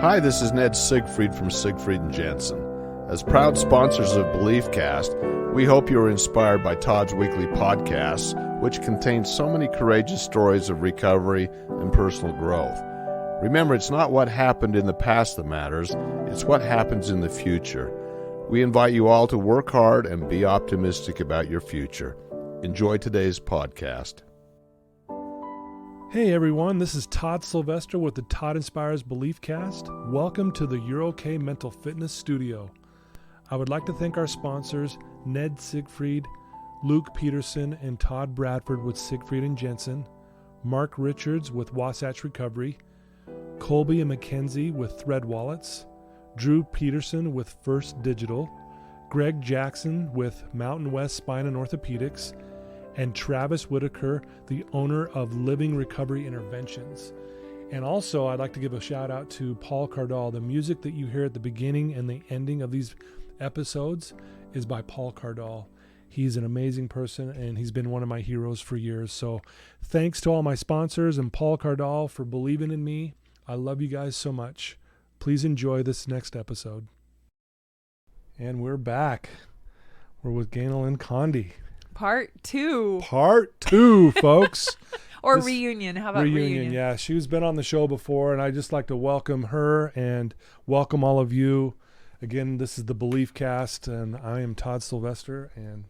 Hi, this is Ned Siegfried from Siegfried and Jensen. As proud sponsors of BeliefCast, we hope you are inspired by Todd's weekly podcasts, which contain so many courageous stories of recovery and personal growth. Remember, it's not what happened in the past that matters, it's what happens in the future. We invite you all to work hard and be optimistic about your future. Enjoy today's podcast. Hey everyone, this is Todd Sylvester with the Todd Inspires BeliefCast. Welcome to the You're OK Mental Fitness Studio. I would like to thank our sponsors, Ned Siegfried, Luke Peterson, and Todd Bradford with Siegfried and Jensen, Mark Richards with Wasatch Recovery, Colby and Mackenzie with Thread Wallets, Drew Peterson with First Digital, Greg Jackson with Mountain West Spine and Orthopedics, and Travis Whitaker, the owner of Living Recovery Interventions. And also, I'd like to give a shout out to Paul Cardall. The music that you hear at the beginning and the ending of these episodes is by Paul Cardall. He's an amazing person, and he's been one of my heroes for years. So thanks to all my sponsors and Paul Cardall for believing in me. I love you guys so much. Please enjoy this next episode. And we're back. We're with Ganel-Lyn Condie. Part two, folks. Or reunion. How about reunion? Yeah, she's been on the show before, and I'd just like to welcome her and welcome all of you. Again, this is the BeliefCast, and I am Todd Sylvester, and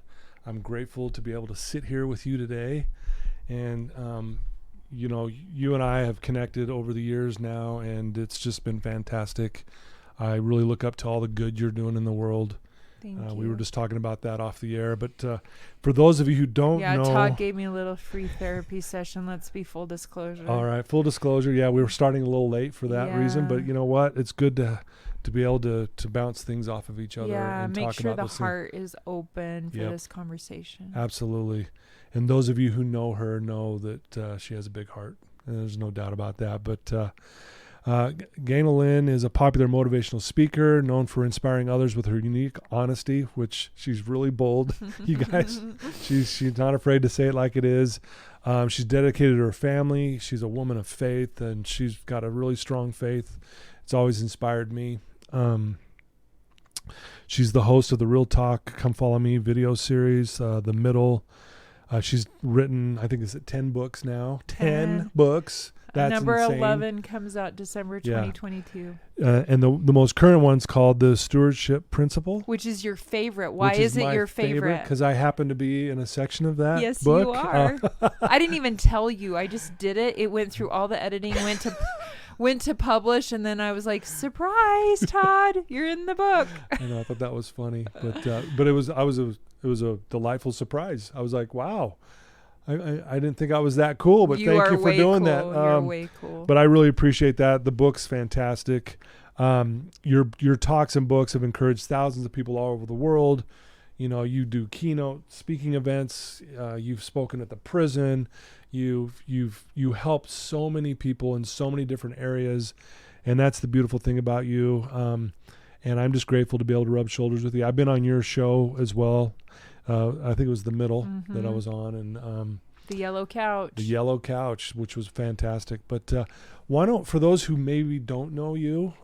I'm grateful to be able to sit here with you today. And, you and I have connected over the years now, and it's just been fantastic. I really look up to all the good you're doing in the world. Thank you. We were just talking about that off the air, but for those of you who don't know... Yeah, Todd gave me a little free therapy session. Let's be full disclosure. All right, full disclosure. Yeah, we were starting a little late for that reason, but you know what? It's good to be able to bounce things off of each other and make talk sure about the heart is open for this conversation. Absolutely. And those of you who know her know that she has a big heart, and there's no doubt about that. But Ganel-Lyn is a popular motivational speaker known for inspiring others with her unique honesty, which she's really bold. You guys, she's not afraid to say it like it is. She's dedicated to her family. She's a woman of faith, and she's got a really strong faith. It's always inspired me. She's the host of the Real Talk Come Follow Me video series, The Middle. She's written, I think, is it 10 books now? 10 books. That's Number insane. 11 comes out December 2022. And the most current one's called The Stewardship Principle. Which is your favorite. Why is it your favorite? Because I happen to be in a section of that Yes, book. you are. I didn't even tell you. I just did it. It went through all the editing, went to publish, and then I was like, surprise, Todd, you're in the book. I know, I thought that was funny. But it was a delightful surprise. I was like, wow. I didn't think I was that cool, but thank you for doing that. You're way cool. But I really appreciate that. The book's fantastic. Your talks and books have encouraged thousands of people all over the world. You know, you do keynote speaking events. You've spoken at the prison. You helped so many people in so many different areas, and that's the beautiful thing about you. And I'm just grateful to be able to rub shoulders with you. I've been on your show as well. I think it was The Middle that I was on, and The Yellow Couch, which was fantastic. But why don't, for those who maybe don't know you,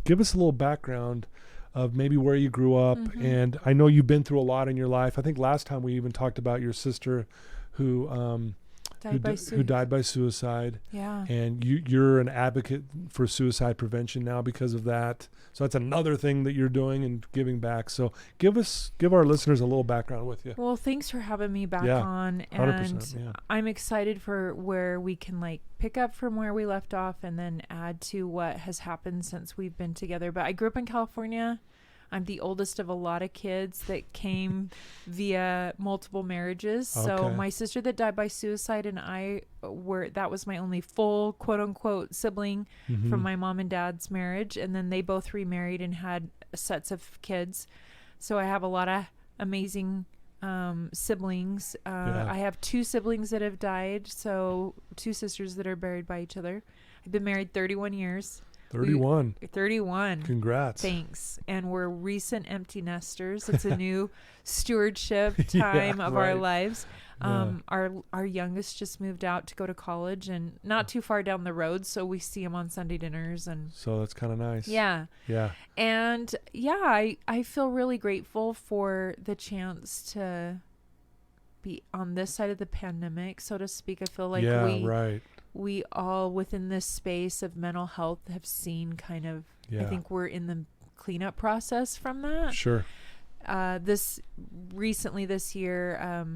give us a little background of maybe where you grew up. And I know you've been through a lot in your life. I think last time we even talked about your sister who died by suicide. Yeah. And you're an advocate for suicide prevention now because of that. So that's another thing that you're doing and giving back. So give our listeners a little background with you. Well, thanks for having me back on. And 100%, I'm excited for where we can pick up from where we left off and then add to what has happened since we've been together. But I grew up in California. I'm the oldest of a lot of kids that came via multiple marriages. Okay. So my sister that died by suicide and that was my only full quote unquote sibling from my mom and dad's marriage. And then they both remarried and had sets of kids. So I have a lot of amazing siblings. I have 2 siblings that have died. So 2 sisters that are buried by each other. I've been married 31 years. 31. Congrats. Thanks. And we're recent empty nesters. It's a new stewardship time of our lives. Our youngest just moved out to go to college, and not too far down the road, so we see him on Sunday dinners, and So that's kind of nice. yeah. Yeah. And yeah, I feel really grateful for the chance to be on this side of the pandemic, so to speak. I feel like we all within this space of mental health have seen kind of, I think we're in the cleanup process from that. Sure. This year,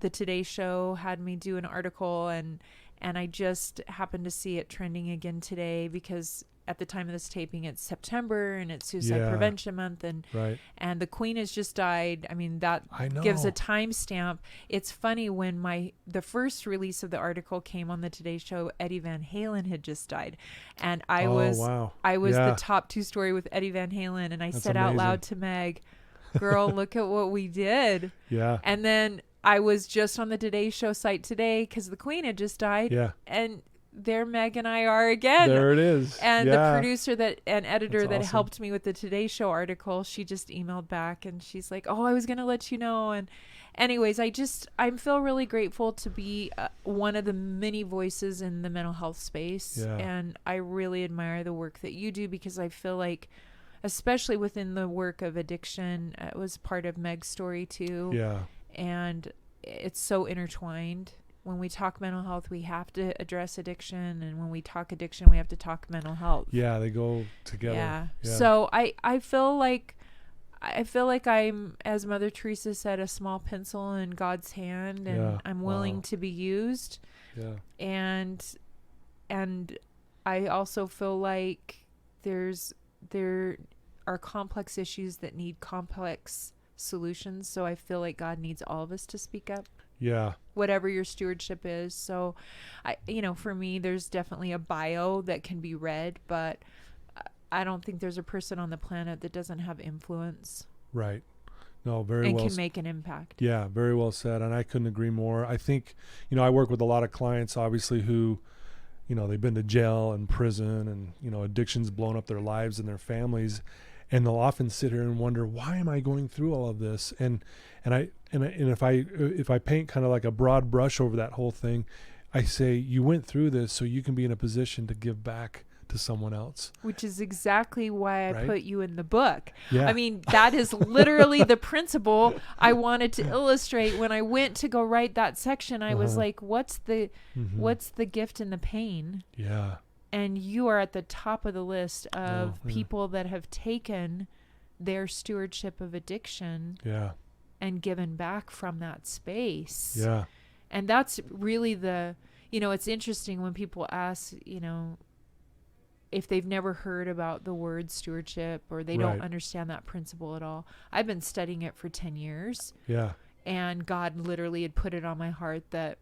the Today Show had me do an article, and I just happened to see it trending again today, because at the time of this taping, it's September and it's Suicide Prevention Month, and the Queen has just died. I mean, that gives a timestamp. It's funny, when the first release of the article came on the Today Show, Eddie Van Halen had just died, and I was the top 2 story with Eddie Van Halen, and I said out loud to Meg, "Girl, look at what we did." Yeah. And then I was just on the Today Show site today because the Queen had just died. Yeah. And there Meg and I are again. There it is. And the producer and editor that helped me with the Today Show article, she just emailed back and she's like, "Oh, I was going to let you know." And anyways, I feel really grateful to be one of the many voices in the mental health space. Yeah. And I really admire the work that you do, because I feel like, especially within the work of addiction, it was part of Meg's story too. Yeah. And it's so intertwined. When we talk mental health, we have to address addiction, and when we talk addiction, we have to talk mental health. Yeah, they go together. Yeah. So I feel like I'm, as Mother Teresa said, a small pencil in God's hand, and I'm willing to be used. Yeah. And I also feel like there are complex issues that need complex solutions. So I feel like God needs all of us to speak up. Yeah. Whatever your stewardship is. So for me, there's definitely a bio that can be read, but I don't think there's a person on the planet that doesn't have influence. Right. No, very well. And can make an impact. Yeah, very well said. And I couldn't agree more. I think, I work with a lot of clients, obviously, who, they've been to jail and prison, and, addiction's blown up their lives and their families. And they'll often sit here and wonder, why am I going through all of this? And if I paint kind of like a broad brush over that whole thing, I say, you went through this so you can be in a position to give back to someone else. Which is exactly why I put you in the book. Yeah. I mean, that is literally the principle I wanted to illustrate. When I went to go write that section, I was like, what's the gift in the pain? Yeah. And you are at the top of the list of people that have taken their stewardship of addiction and given back from that space. Yeah. And that's really it's interesting when people ask, if they've never heard about the word stewardship, or they don't understand that principle at all. I've been studying it for 10 years. Yeah. And God literally had put it on my heart that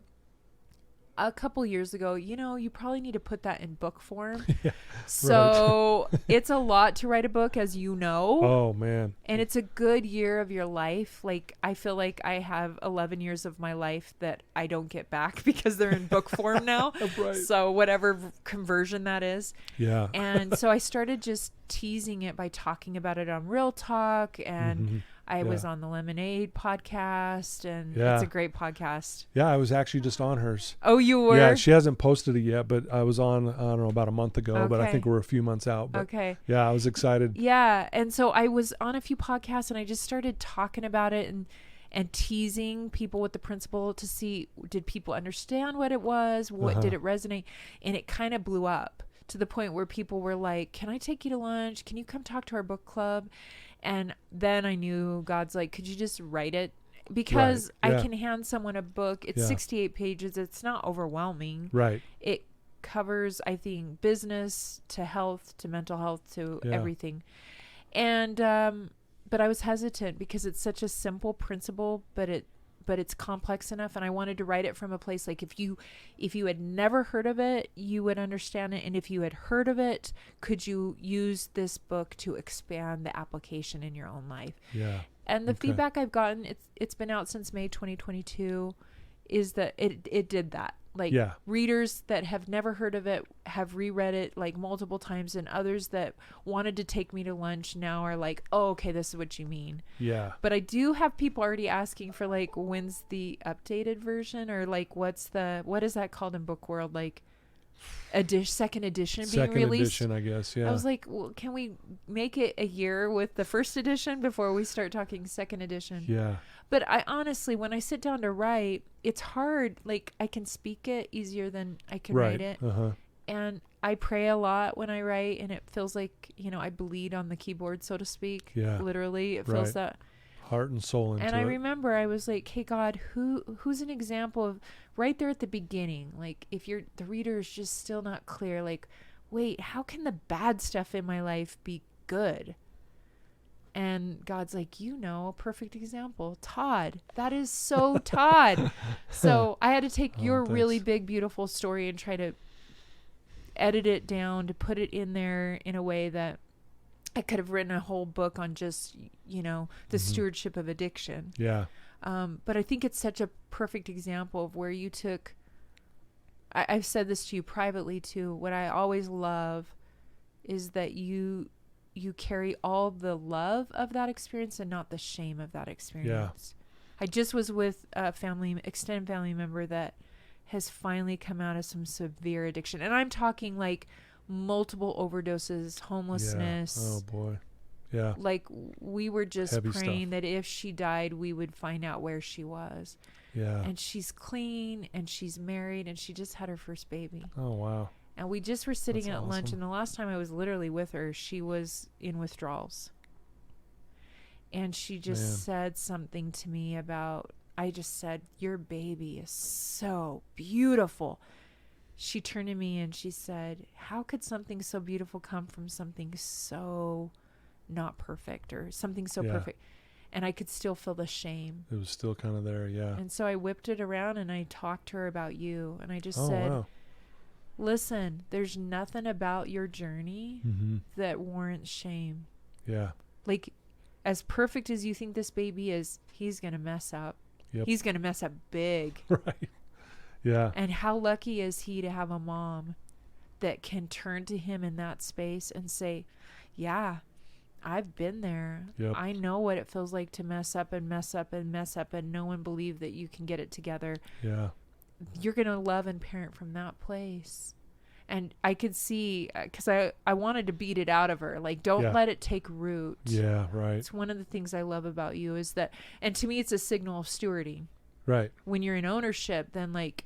a couple years ago, you probably need to put that in book form. Yeah, so it's a lot to write a book, as you know. Oh, man. And it's a good year of your life. Like, I feel like I have 11 years of my life that I don't get back because they're in book form now. Right. So whatever conversion that is. Yeah. And so I started just teasing it by talking about it on Real Talk, and I was on the Lemonade podcast, and it's a great podcast. Yeah, I was actually just on hers. Oh, you were? Yeah, she hasn't posted it yet, but I was on, I don't know, about a month ago, but I think we're a few months out. But yeah, I was excited. Yeah, and so I was on a few podcasts, and I just started talking about it and teasing people with the principle to see, did people understand what it was? What did it resonate? And it kind of blew up to the point where people were like, "Can I take you to lunch? Can you come talk to our book club?" And then I knew God's like, could you just write it? Because I can hand someone a book. It's 68 pages. It's not overwhelming. Right. It covers, I think, business to health, to mental health, to everything. And, but I was hesitant because it's such a simple principle, but it's complex enough, and I wanted to write it from a place like, if you had never heard of it, you would understand it, and if you had heard of it, could you use this book to expand the application in your own life? Yeah. And the feedback I've gotten, it's been out since May 2022, is that it did that. Like readers that have never heard of it have reread it like multiple times, and others that wanted to take me to lunch now are like, oh, okay, this is what you mean. Yeah. But I do have people already asking for like, when's the updated version, or like what is that called in book world? Like second edition being released. Second edition, I guess. Yeah. I was like, well, can we make it a year with the first edition before we start talking second edition? Yeah. But I honestly, when I sit down to write, it's hard. Like I can speak it easier than I can write it. And I pray a lot when I write, and it feels like, I bleed on the keyboard, so to speak. Yeah. Literally, it feels that. Heart and soul into it. And I remember I was like, hey, God, who's an example of right there at the beginning? Like if the reader is just still not clear, like, wait, how can the bad stuff in my life be good? And God's like, a perfect example. Todd. That is so Todd. So I had to take your really big, beautiful story and try to edit it down to put it in there in a way that I could have written a whole book on just, the stewardship of addiction. Yeah. But I think it's such a perfect example of where you took, I've said this to you privately too. What I always love is that you carry all the love of that experience and not the shame of that experience. Yeah. I just was with a extended family member that has finally come out of some severe addiction. And I'm talking like multiple overdoses, homelessness. Yeah. Oh boy. Yeah. Like we were just Heavy praying stuff. that if she died, we would find out where she was. Yeah. And she's clean and she's married and she just had her first baby. Oh, wow. And we just were sitting That's at lunch, awesome. and the last time I was literally with her, she was in withdrawals. And she just said something to me about, I just said, your baby is so beautiful. She turned to me and she said, how could something so beautiful come from something so not perfect, or something so perfect? And I could still feel the shame. It was still kind of there, yeah. And so I whipped it around and I talked to her about you. And I just said, wow. Listen, there's nothing about your journey that warrants shame. Yeah. Like, as perfect as you think this baby is, he's going to mess up. Yep. He's going to mess up big. Right. Yeah. And how lucky is he to have a mom that can turn to him in that space and say, yeah, I've been there. Yep. I know what it feels like to mess up and mess up and mess up and no one believe that you can get it together. Yeah. You're going to love and parent from that place. And I could see, because I wanted to beat it out of her. Like, don't let it take root. Yeah, right. It's one of the things I love about you is that, and to me, it's a signal of stewarding. Right. When you're in ownership, then like,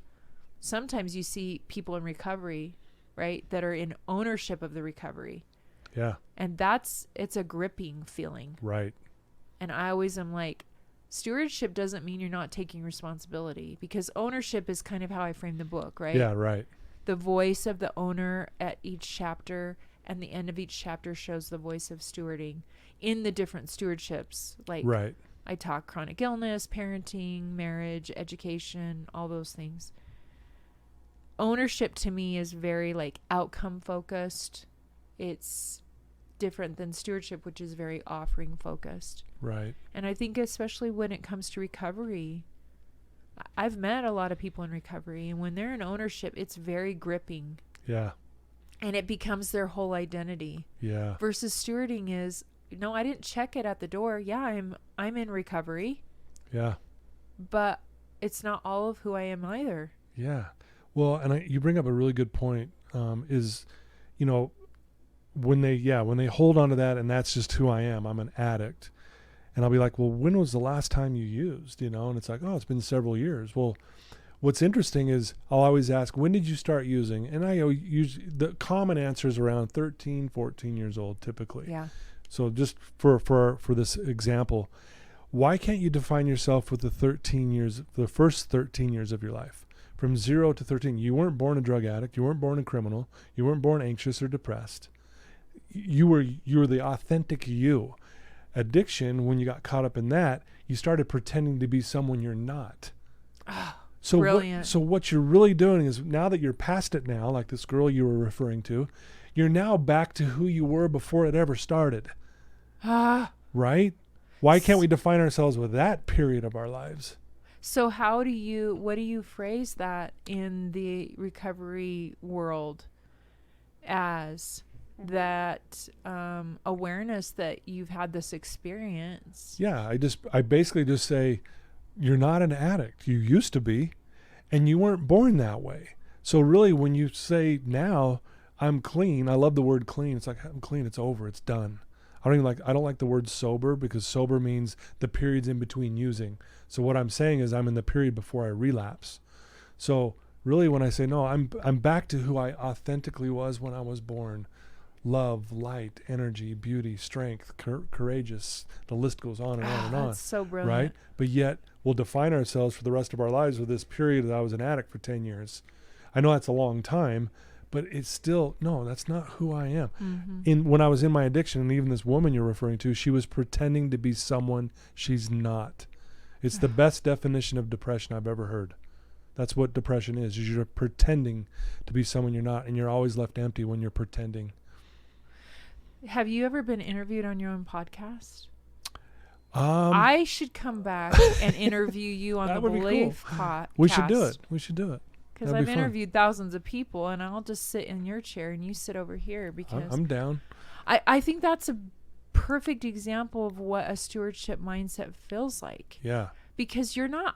sometimes you see people in recovery, right, that are in ownership of the recovery. Yeah. And it's a gripping feeling. Right. And I always am like, stewardship doesn't mean you're not taking responsibility, because ownership is kind of how I frame the book, right? Yeah, right. The voice of the owner at each chapter, and the end of each chapter shows the voice of stewarding in the different stewardships. Like, right. I talk chronic illness, parenting, marriage, education, all those things. Ownership to me is very like outcome focused. It's different than stewardship, which is very offering focused. Right. And I think especially when it comes to recovery, I've met a lot of people in recovery, and when they're in ownership, it's very gripping. Yeah. And it becomes their whole identity. Yeah. Versus stewarding is, no, I didn't check it at the door. Yeah, I'm in recovery. Yeah. But it's not all of who I am either. Yeah. Well, and you bring up a really good point, is, when they hold on to that, and that's just who I am, I'm an addict. And I'll be like, well, when was the last time you used, And it's like, oh, it's been several years. Well, what's interesting is I'll always ask, when did you start using? And I use the common answer is around 13, 14 years old, typically. Yeah. So just for this example, why can't you define yourself with the first 13 years of your life? From 0 to 13, you weren't born a drug addict. You weren't born a criminal. You weren't born anxious or depressed. You were the authentic you. Addiction, when you got caught up in that, you started pretending to be someone you're not. Oh, so brilliant. So what you're really doing is, now that you're past it now, like this girl you were referring to, you're now back to who you were before it ever started. Right? Why can't we define ourselves with that period of our lives? So what do you phrase that in the recovery world as? That awareness that you've had this experience. Yeah, I basically just say, you're not an addict. You used to be, and you weren't born that way. So really, when you say now, I'm clean, I love the word clean. It's like, I'm clean, it's over, it's done. I don't like the word sober, because sober means the periods in between using. So what I'm saying is I'm in the period before I relapse. So really, when I say no, I'm back to who I authentically was when I was born. Love, light, energy, beauty, strength, courageous. The list goes on and on and on. That's so brilliant. Right? But yet we'll define ourselves for the rest of our lives with this period that I was an addict for 10 years. I know that's a long time, but it's still, no, that's not who I am. Mm-hmm. When I was in my addiction, and even this woman you're referring to, she was pretending to be someone she's not. It's the best definition of depression I've ever heard. That's what depression is you're pretending to be someone you're not, and you're always left empty when you're pretending. Have you ever been interviewed on your own podcast? I should come back and interview you on the Belief podcast. We should do it. Because I've interviewed thousands of people, and I'll just sit in your chair and you sit over here, because I'm down. I think that's a perfect example of what a stewardship mindset feels like. Yeah. Because you're not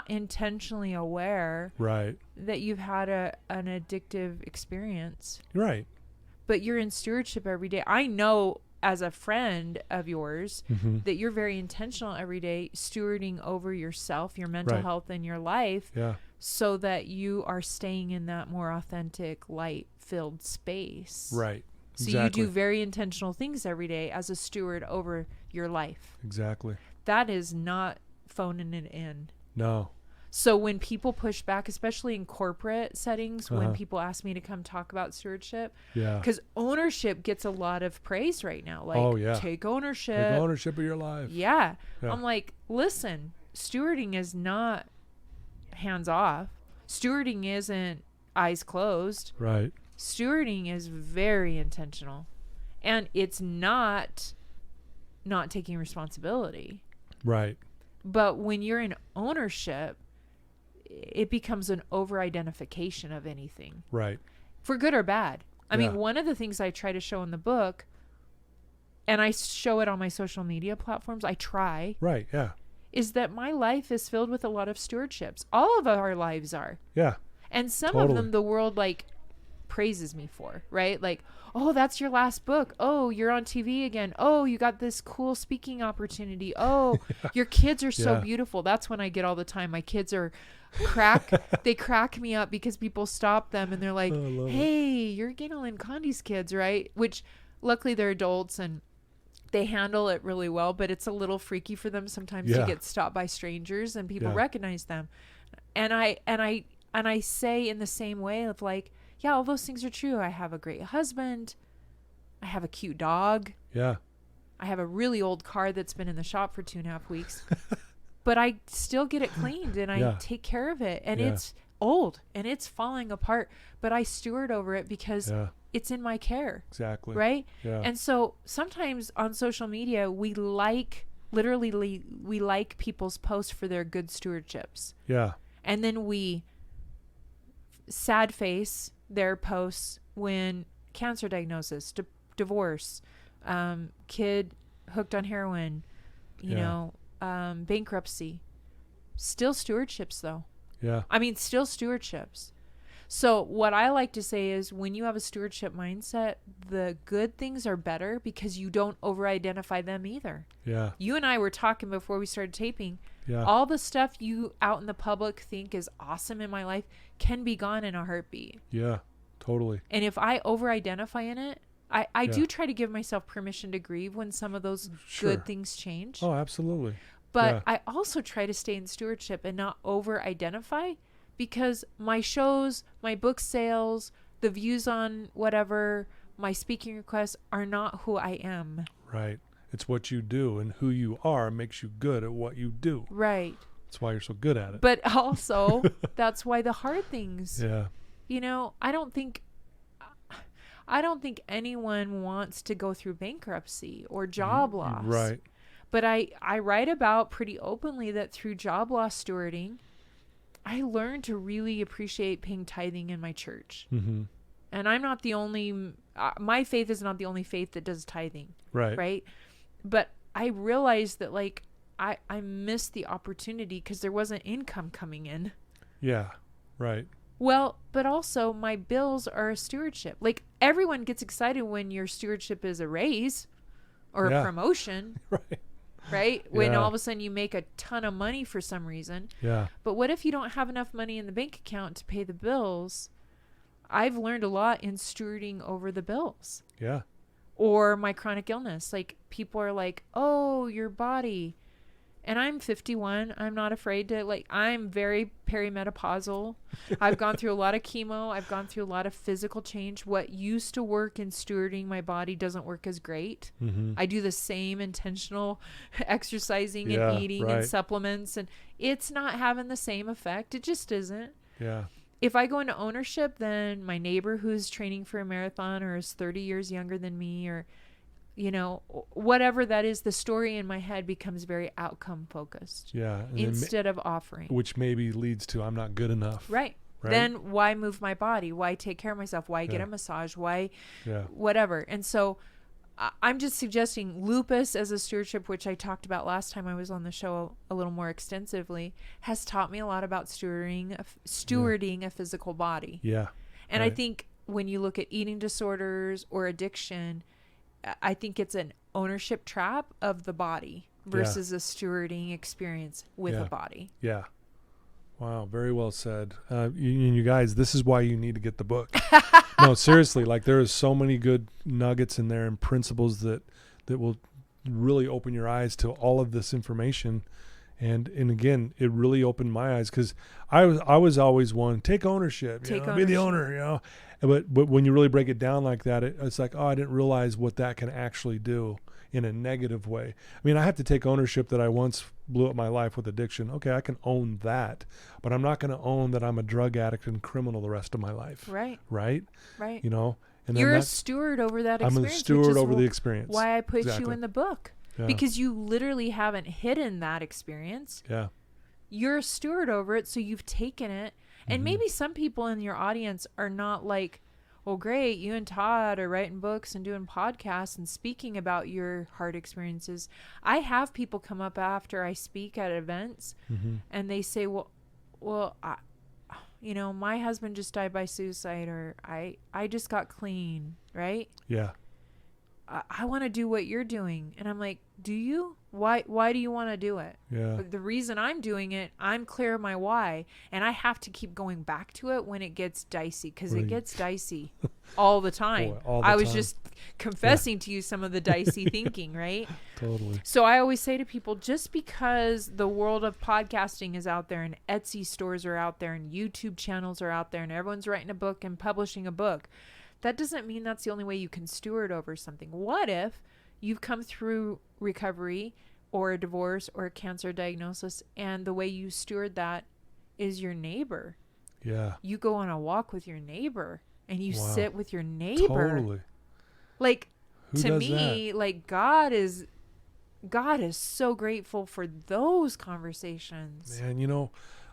intentionally aware, right, that you've had an addictive experience. Right. But you're in stewardship every day. I know as a friend of yours that you're very intentional every day stewarding over yourself, your mental health, and your life, so that you are staying in that more authentic, light-filled space. Right. So exactly. you do very intentional things every day as a steward over your life. Exactly. That is not phoning it in. No. So when people push back, especially in corporate settings, when people ask me to come talk about stewardship, because ownership gets a lot of praise right now. Like, take ownership. Take ownership of your life. Yeah. I'm like, listen, stewarding is not hands off. Stewarding isn't eyes closed. Right. Stewarding is very intentional. And it's not taking responsibility. Right. But when you're in ownership, it becomes an over-identification of anything. Right. For good or bad. I mean, one of the things I try to show in the book, and I show it on my social media platforms, I try. Right, yeah. Is that my life is filled with a lot of stewardships. All of our lives are. Yeah. And some of them the world, like, praises me for, right? Like, oh, that's your last book. Oh, you're on TV again. Oh, you got this cool speaking opportunity. Oh, your kids are so beautiful. That's when I get all the time. My kids are they crack me up because people stop them and they're like, hey, you're Ganel-Lyn Condie's kids, right? Which luckily they're adults and they handle it really well, but it's a little freaky for them sometimes to get stopped by strangers and people recognize them. And I say in the same way of like, yeah, all those things are true. I have a great husband. I have a cute dog. Yeah. I have a really old car that's been in the shop for 2.5 weeks. But I still get it cleaned and I take care of it. And it's old and it's falling apart. But I steward over it because it's in my care. Exactly. Right? Yeah. And so sometimes on social media, we like people's posts for their good stewardships. Yeah. And then we sad face their posts when cancer diagnosis, divorce, kid hooked on heroin, you know, bankruptcy. Still stewardships though. Yeah. I mean, still stewardships. So what I like to say is when you have a stewardship mindset, the good things are better because you don't over-identify them either. Yeah. You and I were talking before we started taping. Yeah. All the stuff you out in the public think is awesome in my life can be gone in a heartbeat. Yeah, totally. And if I over-identify in it, I do try to give myself permission to grieve when some of those good things change. Oh, absolutely. But I also try to stay in stewardship and not over-identify because my shows, my book sales, the views on whatever, my speaking requests are not who I am. Right. It's what you do, and who you are makes you good at what you do. Right. That's why you're so good at it. But also, that's why the hard things. Yeah. You know, I don't think anyone wants to go through bankruptcy or job loss. Right. But I write about pretty openly that through job loss stewarding, I learned to really appreciate paying tithing in my church. Mm-hmm. And I'm not the only, my faith is not the only faith that does tithing. Right. Right. But I realized that like I missed the opportunity because there wasn't income coming in. Yeah. Right. Well, but also my bills are a stewardship. Like everyone gets excited when your stewardship is a raise or a promotion. Right. Right? When Yeah. all of a sudden you make a ton of money for some reason. Yeah. But what if you don't have enough money in the bank account to pay the bills? I've learned a lot in stewarding over the bills. Yeah. Or my chronic illness. Like people are like, oh, your body. And I'm 51. I'm not afraid to, like, I'm very perimenopausal. I've gone through a lot of chemo. I've gone through a lot of physical change. What used to work in stewarding my body doesn't work as great. Mm-hmm. I do the same intentional exercising Yeah, and eating right. and supplements, and it's not having the same effect. It just isn't. Yeah. If I go into ownership, then my neighbor who's training for a marathon or is 30 years younger than me, or you know, whatever that is, the story in my head becomes very outcome focused. Yeah. And instead of offering. which maybe leads to I'm not good enough. Right. Then why move my body? Why take care of myself? Why get a massage? Why whatever? And so I'm just suggesting lupus as a stewardship, which I talked about last time I was on the show a little more extensively, has taught me a lot about stewarding a physical body. Yeah. And I think when you look at eating disorders or addiction, I think it's an ownership trap of the body versus a stewarding experience with a body. Yeah. Wow. Very well said. You guys, this is why you need to get the book. No, seriously, like there is so many good nuggets in there and principles that will really open your eyes to all of this information. And again, it really opened my eyes because I was always one, take ownership, be the owner, But when you really break it down like that, it's like, oh, I didn't realize what that can actually do in a negative way. I mean, I have to take ownership that I once blew up my life with addiction. Okay, I can own that, but I'm not going to own that I'm a drug addict and criminal the rest of my life. Right. Right. Right. And you're a steward over that experience. I'm a steward over the experience. Why I put you in the book. Yeah. Because you literally haven't hidden that experience. Yeah. You're a steward over it, so you've taken it. And maybe some people in your audience are not like, well, great, you and Todd are writing books and doing podcasts and speaking about your hard experiences. I have people come up after I speak at events and they say, well, my husband just died by suicide, or I just got clean, right? Yeah. I want to do what you're doing. And I'm like, do you? Why do you want to do it? Yeah. But the reason I'm doing it, I'm clear of my why. And I have to keep going back to it when it gets dicey, because it gets dicey all the time. Boy, all the I was time. just confessing to you some of the dicey thinking, right? Totally. So I always say to people, just because the world of podcasting is out there and Etsy stores are out there and YouTube channels are out there and everyone's writing a book and publishing a book, that doesn't mean that's the only way you can steward over something. What if you've come through recovery or a divorce or a cancer diagnosis, and the way you steward that is your neighbor? Yeah. You go on a walk with your neighbor and you sit with your neighbor. Totally. Like, Who to does me, that? like God is so grateful for those conversations. Man,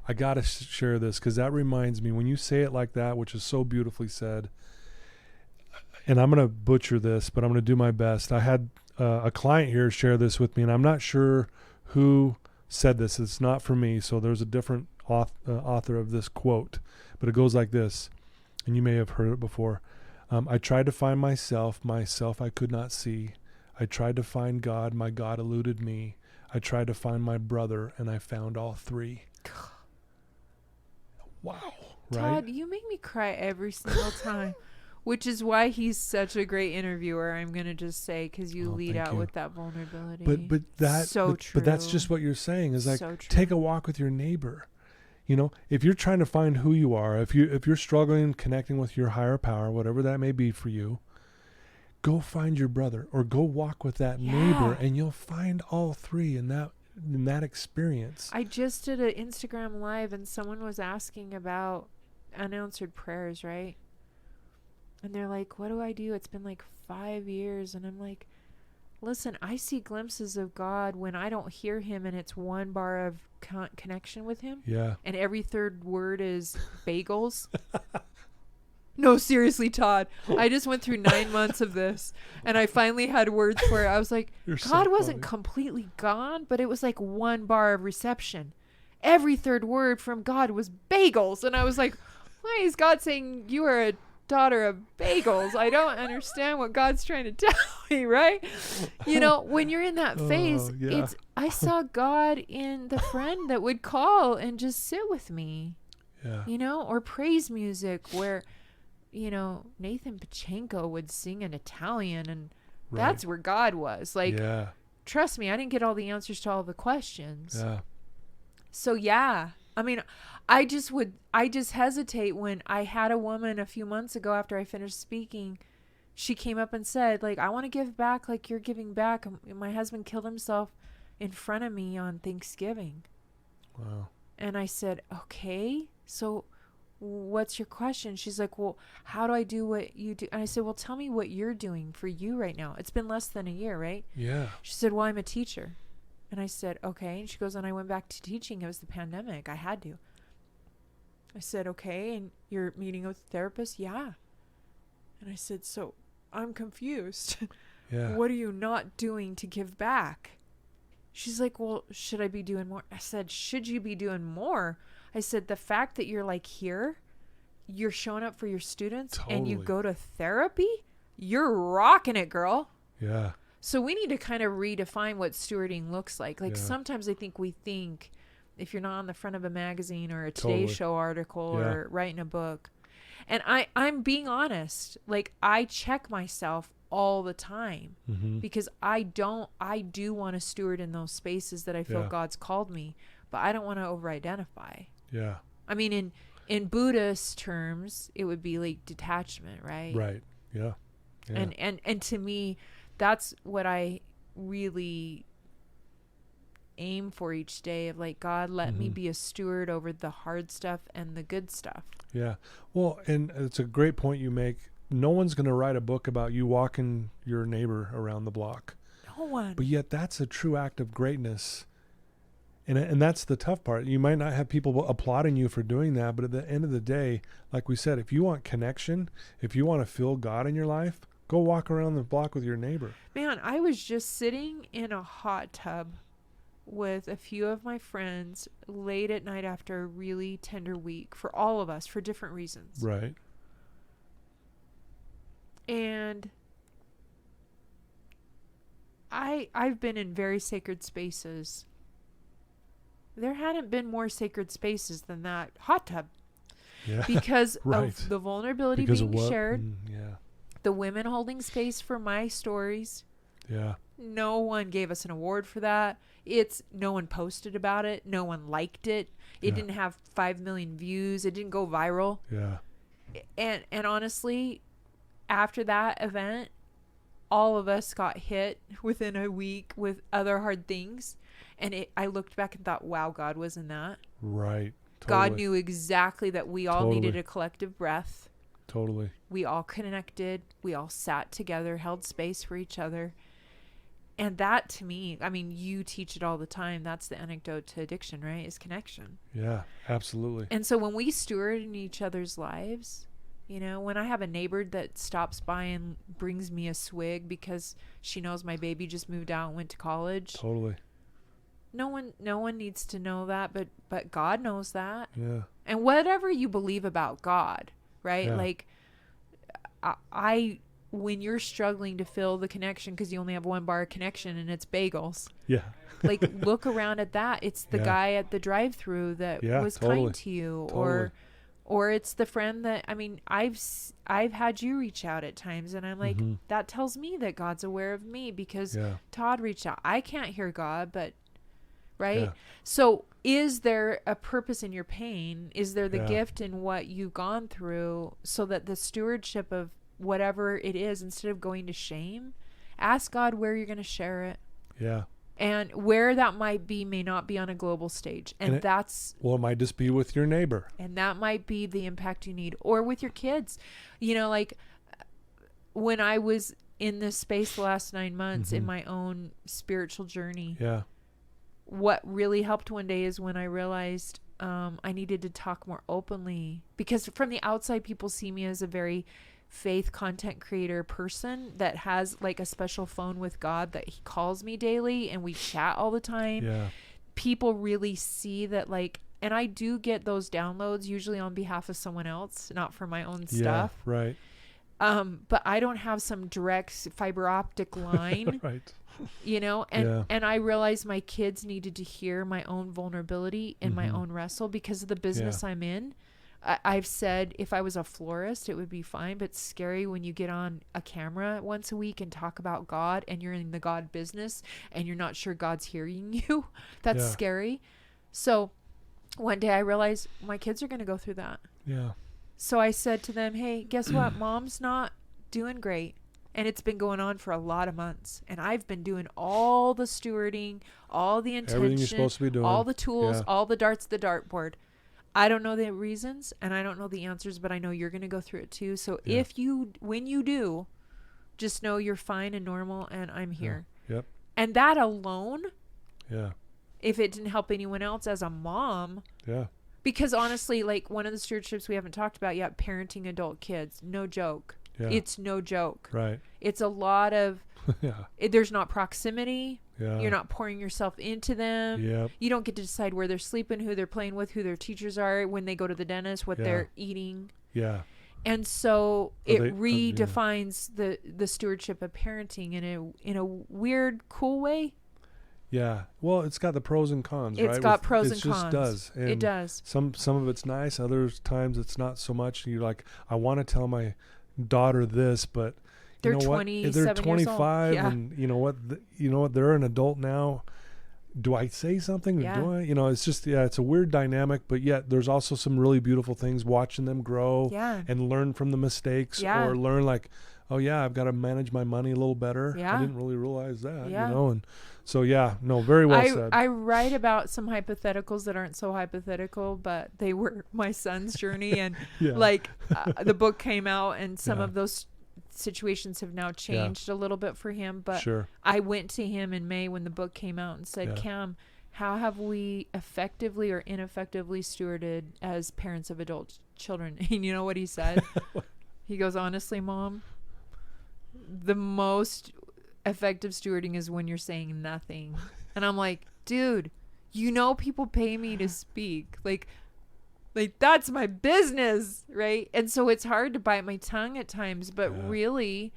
I got to share this because that reminds me, when you say it like that, which is so beautifully said, and I'm going to butcher this, but I'm going to do my best. I had a client here share this with me, and I'm not sure who said this. It's not for me, so there's a different author of this quote, but it goes like this, and you may have heard it before. I tried to find myself I could not see. I tried to find God, my God eluded me. I tried to find my brother, and I found all three. Wow. Right? Todd, you make me cry every single time. Which is why he's such a great interviewer, I'm going to just say, because you lead out with that vulnerability. But that's so true. But that's just what you're saying, is like, so true. Take a walk with your neighbor. If you're trying to find who you are, if you're struggling connecting with your higher power, whatever that may be for you, go find your brother or go walk with that neighbor, and you'll find all three in that experience. I just did an Instagram live and someone was asking about unanswered prayers, right? And they're like, what do I do? It's been like 5 years. And I'm like, listen, I see glimpses of God when I don't hear him and it's one bar of connection with him. Yeah. And every third word is bagels. No, seriously, Todd. I just went through 9 months of this and I finally had words for it. I was like, You're so God wasn't funny. completely gone, but it was like one bar of reception. Every third word from God was bagels. And I was like, why is God saying you are a daughter of bagels? I don't understand what God's trying to tell me, right? You know, when you're in that phase, yeah. I saw God in the friend that would call and just sit with me, Yeah. you know, or praise music where, you know, Nathan Pachenko would sing in Italian, and that's where God was. Like, yeah. trust me, I didn't get all the answers to all the questions. Yeah. So yeah, I mean, I just hesitate when I had a woman a few months ago after I finished speaking. She came up and said, like, I want to give back like you're giving back. My husband killed himself in front of me on Thanksgiving. Wow. And I said, okay, so what's your question? She's like, well, how do I do what you do? And I said, well, tell me what you're doing for you right now. It's been less than a year, right? Yeah. She said, well, I'm a teacher. And I said, okay. And she goes, and I went back to teaching. It was the pandemic. I had to. I said, okay. And you're meeting with a therapist? Yeah. And I said, so I'm confused. Yeah. What are you not doing to give back? She's like, well, should I be doing more? I said, should you be doing more? I said, the fact that you're like here, you're showing up for your students and you go to therapy, you're rocking it, girl. Yeah. So we need to kind of redefine what stewarding looks like. Like sometimes I think we think if you're not on the front of a magazine or a Today Show article or writing a book. And I'm being honest. Like, I check myself all the time because I do want to steward in those spaces that I feel God's called me, but I don't want to over-identify. Yeah. I mean, in Buddhist terms, it would be like detachment, right? Right. Yeah. Yeah. And to me, that's what I really aim for each day of like, God, let me be a steward over the hard stuff and the good stuff. Yeah. Well, and it's a great point you make. No one's going to write a book about you walking your neighbor around the block. No one. But yet that's a true act of greatness. And that's the tough part. You might not have people applauding you for doing that, but at the end of the day, like we said, if you want connection, if you want to feel God in your life, go walk around the block with your neighbor. Man, I was just sitting in a hot tub with a few of my friends late at night after a really tender week for all of us for different reasons. Right. And I've been in very sacred spaces. There hadn't been more sacred spaces than that hot tub. Yeah. Because right. of the vulnerability because being of what? shared. Yeah. The women holding space for my stories. Yeah. No one gave us an award for that. No one posted about it. No one liked it. It didn't have 5 million views. It didn't go viral. Yeah. And honestly, after that event, all of us got hit within a week with other hard things. And I looked back and thought, wow, God was in that. Right. Totally. God knew exactly that we all needed a collective breath. Totally. We all connected. We all sat together, held space for each other. And that, to me, I mean, you teach it all the time. That's the antidote to addiction, right? Is connection. Yeah, absolutely. And so when we steward in each other's lives, you know, when I have a neighbor that stops by and brings me a swig because she knows my baby just moved out and went to college. Totally. No one needs to know that, but God knows that. Yeah. And whatever you believe about God, right? Yeah. Like, when you're struggling to fill the connection because you only have one bar of connection and it's bagels. Yeah. Like, look around at that. It's the guy at the drive-through that was kind to you, or it's the friend that, I mean, I've had you reach out at times and I'm like, that tells me that God's aware of me because Todd reached out. I can't hear God, but right? Yeah. So is there a purpose in your pain? Is there the gift in what you've gone through so that the stewardship of whatever it is, instead of going to shame, ask God where you're going to share it. Yeah. And where that might be may not be on a global stage. And it might just be with your neighbor. And that might be the impact you need. Or with your kids. You know, like when I was in this space the last 9 months in my own spiritual journey. Yeah. What really helped one day is when I realized I needed to talk more openly, because from the outside, people see me as a very faith content creator person that has like a special phone with God that he calls me daily and we chat all the time. Yeah. People really see that, like, and I do get those downloads usually on behalf of someone else, not for my own stuff. Right. But I don't have some direct fiber optic line. Right. You know, and I realized my kids needed to hear my own vulnerability and my own wrestle because of the business I'm in. I've said if I was a florist, it would be fine, but it's scary when you get on a camera once a week and talk about God and you're in the God business and you're not sure God's hearing you. That's scary. So one day I realized my kids are going to go through that. Yeah. So I said to them, hey, guess what? Mom's not doing great. And it's been going on for a lot of months. And I've been doing all the stewarding, all the intention, everything you're supposed to be doing, all the tools, all the darts, the dartboard. I don't know the reasons and I don't know the answers, but I know you're going to go through it too. So when you do, just know you're fine and normal and I'm here. Yep. And that alone, if it didn't help anyone else as a mom, because honestly, like one of the stewardships we haven't talked about yet, parenting adult kids, no joke. Yeah. It's no joke. Right. It's a lot of, there's not proximity. Yeah. You're not pouring yourself into them. Yep. You don't get to decide where they're sleeping, who they're playing with, who their teachers are, when they go to the dentist, what they're eating. Yeah. And so it redefines the stewardship of parenting in a weird, cool way. Yeah. Well, it's got the pros and cons, right? It's got pros and cons. It just does. And it does. Some of it's nice. Other times it's not so much. You're like, I want to tell my daughter this, but they're you know 27 what? They're 25 years old. and you know what? They're an adult now. Do I say something? Yeah. Do I? It's just, it's a weird dynamic, but yet there's also some really beautiful things watching them grow and learn from the mistakes or learn like, oh yeah, I've got to manage my money a little better. I didn't really realize that, and so very well said. I write about some hypotheticals that aren't so hypothetical, but they were my son's journey and the book came out and some of those situations have now changed a little bit for him, but I went to him in May when the book came out and said, Cam, how have we effectively or ineffectively stewarded as parents of adult children? And you know what he said? He goes, honestly, Mom, the most effective stewarding is when you're saying nothing. And I'm like, dude, people pay me to speak. Like that's my business, right? And so it's hard to bite my tongue at times, but really,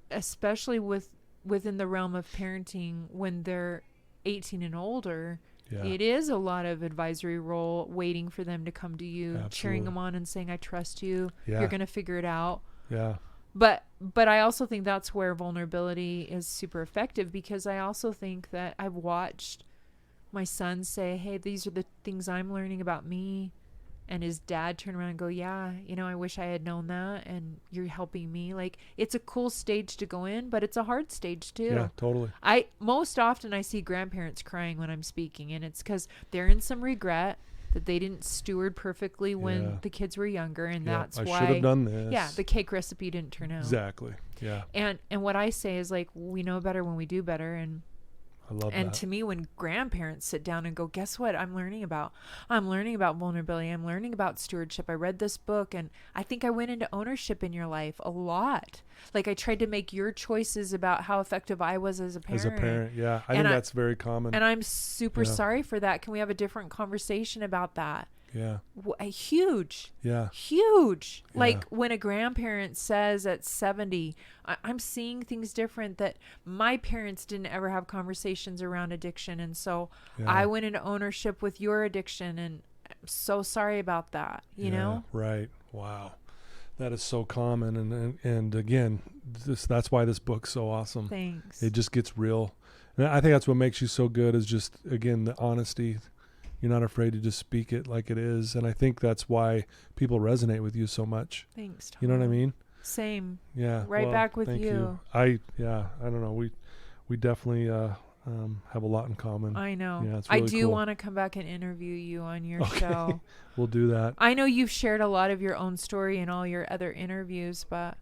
especially within the realm of parenting when they're 18 and older, it is a lot of advisory role, waiting for them to come to you, cheering them on and saying, I trust you. You're going to figure it out. Yeah. But I also think that's where vulnerability is super effective, because I also think that I've watched my son say, hey, these are the things I'm learning about me. And his dad turn around and go, yeah, I wish I had known that. And you're helping me. Like, it's a cool stage to go in, but it's a hard stage too. Yeah, totally. Most often I see grandparents crying when I'm speaking, and it's because they're in some regret that they didn't steward perfectly when the kids were younger. And that's why I should have done this. Yeah. The cake recipe didn't turn out. Exactly. Yeah. And what I say is, like, we know better when we do better. And I love and that. to me, when grandparents sit down and go, guess what I'm learning about vulnerability. I'm learning about stewardship. I read this book and I think I went into ownership in your life a lot. Like, I tried to make your choices about how effective I was as a parent. Yeah. I think that's very common. And I'm super sorry for that. Can we have a different conversation about that? Yeah. Huge. Yeah. Huge. Yeah. Like, when a grandparent says at 70, I'm seeing things different that my parents didn't ever have conversations around addiction. And so I went into ownership with your addiction, and I'm so sorry about that, you know? Right. Wow. That is so common. And again, that's why this book's so awesome. Thanks. It just gets real. And I think that's what makes you so good, is just, again, the honesty. You're not afraid to just speak it like it is. And I think that's why people resonate with you so much. Thanks, Tom. You know what I mean? Same. Yeah. Right back with thank you. I don't know. We definitely have a lot in common. I know. Yeah, it's really I do cool. want to come back and interview you on your show. We'll do that. I know you've shared a lot of your own story in all your other interviews, but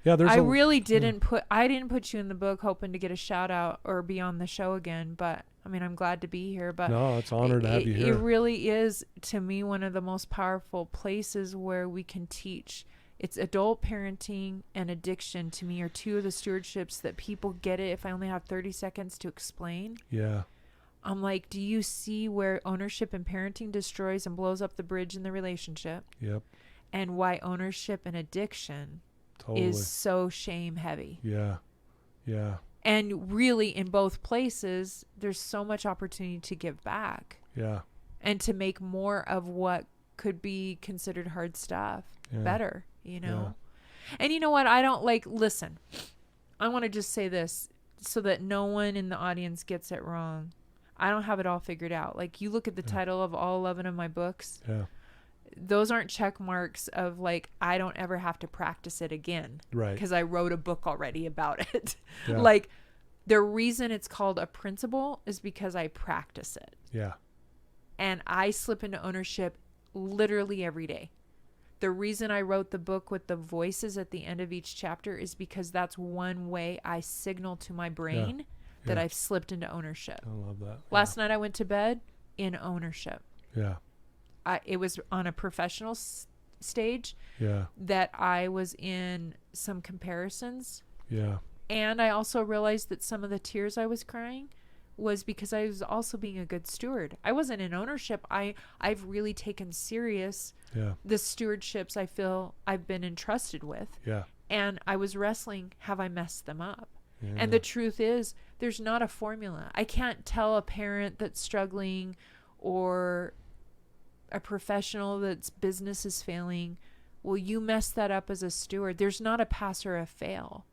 Yeah, I really didn't I didn't put you in the book hoping to get a shout out or be on the show again, but I mean, I'm glad to be here, but no, it's an honor to have you here. It really is, to me, one of the most powerful places where we can teach. It's adult parenting and addiction, to me, are two of the stewardships that people get it if I only have 30 seconds to explain. Yeah. I'm like, do you see where ownership and parenting destroys and blows up the bridge in the relationship? Yep. And why ownership and addiction is so shame heavy. Yeah. Yeah. And really, in both places, there's so much opportunity to give back. Yeah. And to make more of what could be considered hard stuff better, you know? Yeah. And you know what? I don't listen, I want to just say this so that no one in the audience gets it wrong. I don't have it all figured out. Like, you look at the title of all 11 of my books. Yeah. Those aren't check marks of I don't ever have to practice it again. Right. Because I wrote a book already about it. Yeah. The reason it's called a principle is because I practice it. Yeah. And I slip into ownership literally every day. The reason I wrote the book with the voices at the end of each chapter is because that's one way I signal to my brain that I've slipped into ownership. I love that. Last night I went to bed in ownership. Yeah. It was on a professional stage that I was in some comparisons. Yeah. And I also realized that some of the tears I was crying was because I was also being a good steward. I wasn't in ownership. I've really taken serious the stewardships I feel I've been entrusted with. Yeah. And I was wrestling, have I messed them up? Yeah. And the truth is, there's not a formula. I can't tell a parent that's struggling or a professional that's business is failing, well, you messed that up as a steward. There's not a pass or a fail.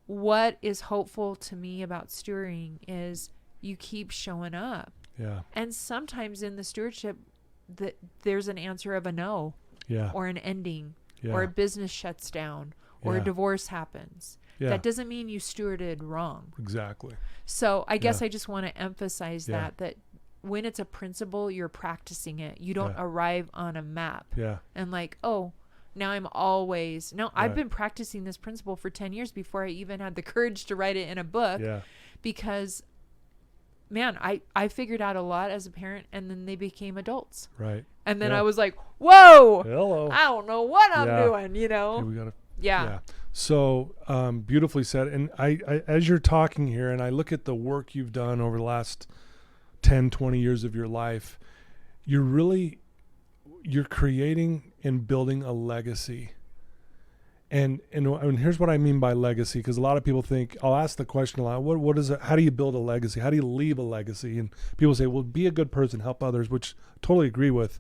What is hopeful to me about stewarding is you keep showing up. Yeah. And sometimes in the stewardship, there's an answer of a no. Yeah. Or an ending. Yeah. Or a business shuts down. Or a divorce happens. Yeah. That doesn't mean you stewarded wrong. Exactly. So I guess I just want to emphasize that when it's a principle, you're practicing it. You don't arrive on a map. Yeah. And now I'm always... No, I've been practicing this principle for 10 years before I even had the courage to write it in a book. Yeah. Because, man, I figured out a lot as a parent, and then they became adults. Right. And then I was like, whoa! Hello. I don't know what I'm doing, you know? Okay, we gotta... Yeah. So beautifully said. And I as you're talking here, and I look at the work you've done over the last 10, 20 years of your life, you're creating and building a legacy. And here's what I mean by legacy, because a lot of people think, I'll ask the question a lot, what is it? How do you build a legacy? How do you leave a legacy? And people say, well, be a good person, help others, which I totally agree with.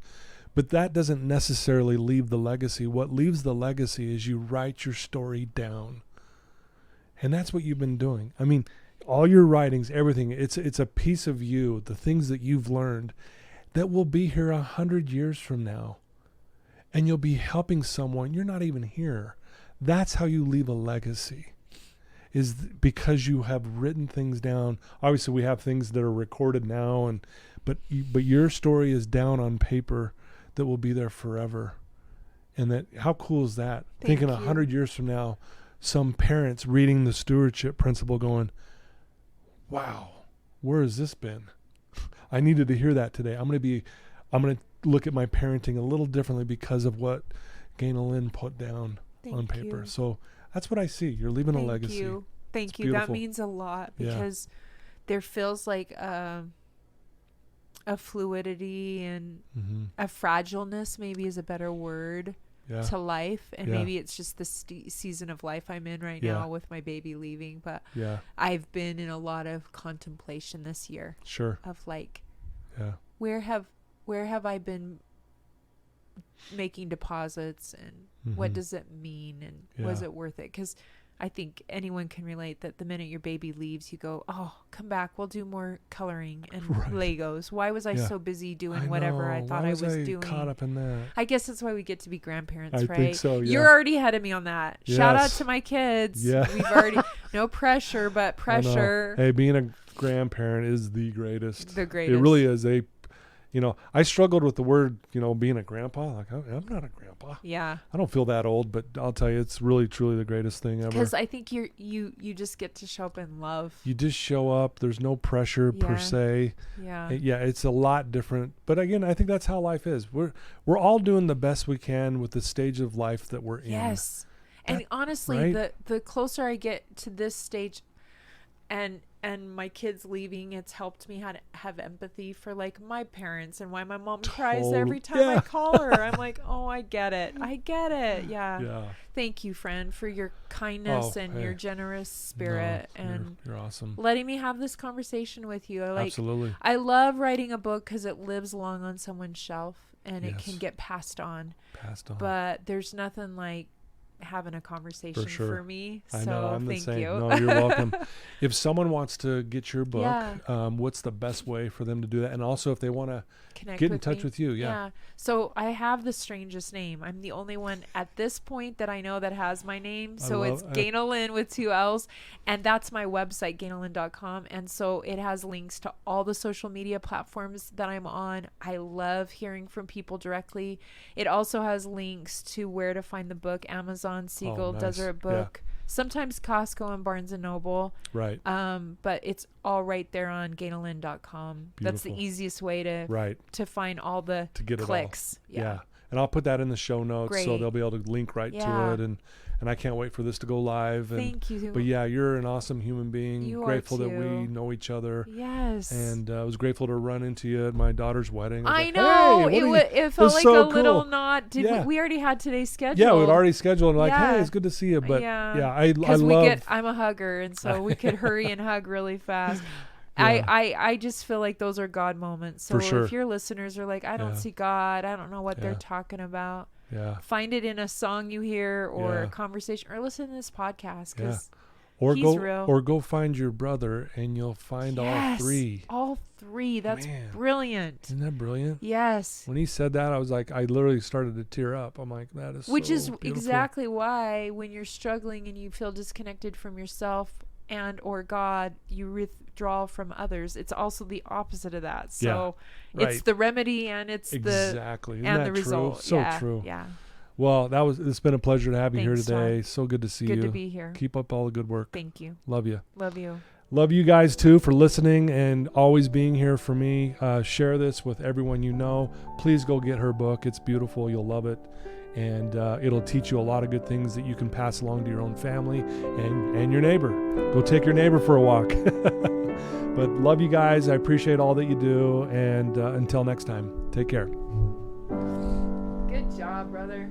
But that doesn't necessarily leave the legacy. What leaves the legacy is you write your story down. And that's what you've been doing. I mean, all your writings, everything, it's a piece of you, the things that you've learned that will be here 100 years from now. And you'll be helping someone. You're not even here. That's how you leave a legacy, is because you have written things down. Obviously, we have things that are recorded now, but your story is down on paper that will be there forever. And that, how cool is that? Thinking 100 years from now, some parents reading the stewardship principle going, wow, where has this been? I needed to hear that today. I'm going to look at my parenting a little differently because of what Ganel-Lyn put down on paper. So that's what I see. You're leaving a legacy. Thank you. That means a lot, because there feels like a fluidity and a fragileness, maybe is a better word, to life. And maybe it's just the season of life I'm in right now with my baby leaving. But I've been in a lot of contemplation this year. Sure. Of where have I been making deposits, and what does it mean, and was it worth it? Because I think anyone can relate that the minute your baby leaves, you go, oh, come back, we'll do more coloring and Legos. Why was I so busy doing whatever I thought I was doing? Caught up in that. I guess that's why we get to be grandparents, right? I think so, yeah. You're already ahead of me on that. Yes. Shout out to my kids. Yeah. We've already, no pressure, but pressure. Hey, being a grandparent is the greatest. The greatest. It really is. I struggled with the word, being a grandpa. Like, I'm not a grandpa. Yeah. I don't feel that old, but I'll tell you, it's really, truly the greatest thing ever. Because I think you just get to show up in love. You just show up. There's no pressure per se. Yeah. Yeah, it's a lot different. But again, I think that's how life is. We're all doing the best we can with the stage of life that we're in. Yes. And honestly, right? the closer I get to this stage and my kids leaving, it's helped me have empathy for like my parents and why my mom cries every time I call her. I'm like, oh, I get it. Yeah. Thank you, friend, for your kindness and your generous spirit and you're awesome. Letting me have this conversation with you. Absolutely. I love writing a book because it lives long on someone's shelf and it can get passed on. But there's nothing like having a conversation for me. I so know, I'm thank the same. you. No, you're welcome. If someone wants to get your book, what's the best way for them to do that? And also if they want to get in touch with you. Yeah. So I have the strangest name. I'm the only one at this point that I know that has my name. So it's Ganel-Lyn with 2 L's. And that's my website, Ganel-Lyn.com. And so it has links to all the social media platforms that I'm on. I love hearing from people directly. It also has links to where to find the book, Amazon, Siegel, Deseret Book. Sometimes Costco and Barnes & Noble. Right. But it's all right there on Ganel-Lyn.com. That's the easiest way to find all the clicks. Yeah. And I'll put that in the show notes so they'll be able to link right to it. And I can't wait for this to go live. And, Thank you. But yeah, you're an awesome human being. You grateful are too. that we know each other. Yes. And I was grateful to run into you at my daughter's wedding. I know. It felt like so a little cool. nod. We already had today's schedule. Yeah, we'd already scheduled. And hey, it's good to see you. But I love. I'm a hugger, and so we could hurry and hug really fast. I just feel like those are God moments. So if your listeners are like, I don't see God, I don't know what they're talking about. Yeah. Find it in a song you hear or a conversation or listen to this podcast because he's real. Or go find your brother and you'll find all three. All three. That's brilliant. Isn't that brilliant? Yes. When he said that, I was like, I literally started to tear up. I'm like, that is Which is beautiful. exactly why when you're struggling and you feel disconnected from yourself and or God, you withdraw from others. It's also the opposite of that. So it's the remedy and it's exactly. the the result. So true. Yeah. Well, it's been a pleasure to have you here today. Tom. So good to see you. Good to be here. Keep up all the good work. Thank you. Love you. Love you. Love you guys too for listening and always being here for me. Share this with everyone you know. Please go get her book. It's beautiful. You'll love it. And it'll teach you a lot of good things that you can pass along to your own family and your neighbor. Go take your neighbor for a walk. But love you guys. I appreciate all that you do. And until next time, take care. Good job, brother.